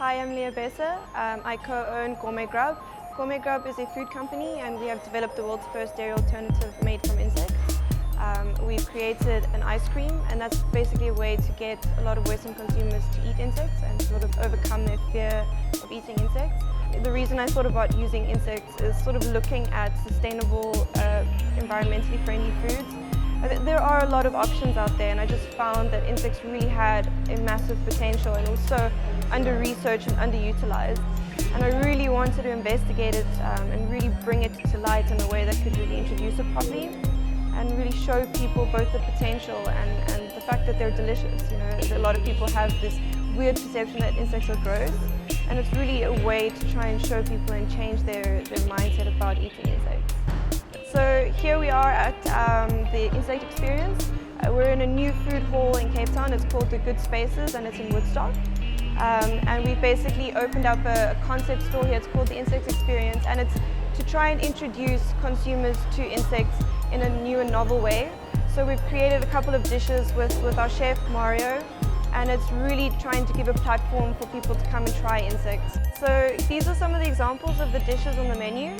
Hi, I'm Leah Bessa. I co-own Gourmet Grubb. Gourmet Grubb is a food company and we have developed the world's first dairy alternative made from insects. We've created an ice cream, and that's basically a way to get a lot of Western consumers to eat insects and sort of overcome their fear of eating insects. The reason I thought about using insects is sort of looking at sustainable, environmentally friendly foods. There are a lot of options out there, and I just found that insects really had a massive potential and also under-researched and underutilized. And I really wanted to investigate it and really bring it to light in a way that could really introduce it properly and really show people both the potential and the fact that they're delicious. You know, a lot of people have this weird perception that insects are gross, and it's really a way to try and show people and change their mindset about eating insects. So here we are at the Insect Experience. We're in a new food hall in Cape Town. It's called the Good Spaces and it's in Woodstock. And we've basically opened up a concept store here. It's called the Insect Experience, and it's to try and introduce consumers to insects in a new and novel way. So we've created a couple of dishes with our chef Mario, and it's really trying to give a platform for people to come and try insects. So these are some of the examples of the dishes on the menu.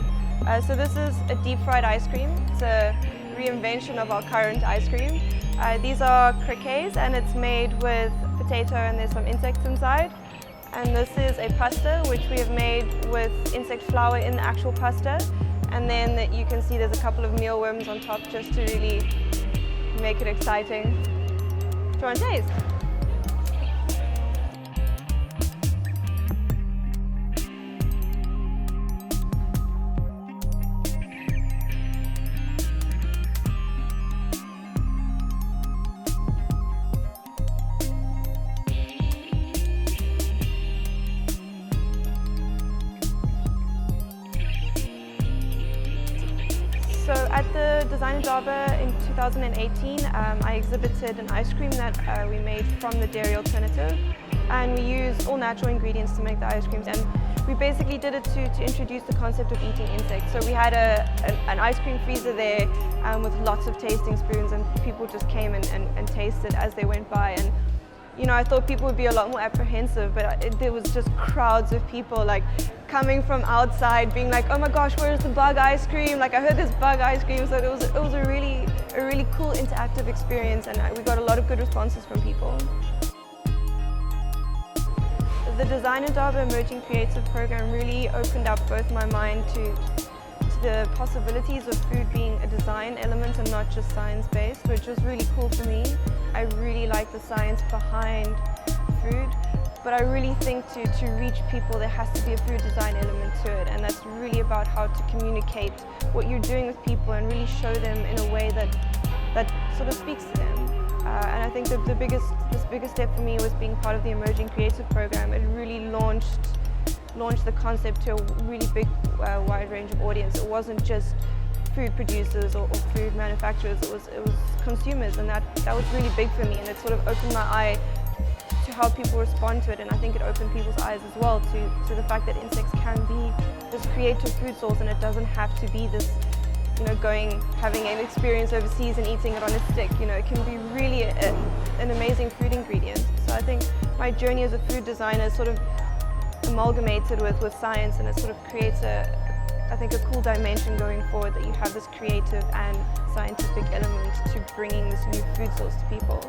So this is a deep fried ice cream. It's a reinvention of our current ice cream. These are croquettes, and it's made with potato and there's some insects inside. And this is a pasta which we have made with insect flour in the actual pasta. And then you can see there's a couple of mealworms on top just to really make it exciting. Do you want to taste? So at the Design Indaba in 2018, I exhibited an ice cream that we made from the dairy alternative, and we used all natural ingredients to make the ice creams, and we basically did it to introduce the concept of eating insects. So we had an ice cream freezer there with lots of tasting spoons, and people just came and tasted as they went by. And you know, I thought people would be a lot more apprehensive, but there was just crowds of people like coming from outside being like, oh my gosh, where's the bug ice cream? Like, I heard this bug ice cream. So it was a really cool interactive experience, and we got a lot of good responses from people. The Design Indaba Emerging Creative Program really opened up both my mind to the possibilities of food being a design element and not just science-based, which was really cool for me. I really like the science behind food, but I really think to reach people there has to be a food design element to it, and that's really about how to communicate what you're doing with people and really show them in a way that sort of speaks to them. And I think that the biggest step for me was being part of the Emerging Creative Program. It really launched the concept to a really big, wide range of audience. It wasn't just food producers or food manufacturers, it was consumers, and that was really big for me, and it sort of opened my eye to how people respond to it, and I think it opened people's eyes as well to the fact that insects can be this creative food source, and it doesn't have to be this, you know, having an experience overseas and eating it on a stick. You know, it can be really an amazing food ingredient. So I think my journey as a food designer is sort of amalgamated with science, and it sort of creates I think a cool dimension going forward, that you have this creative and scientific element to bringing this new food source to people.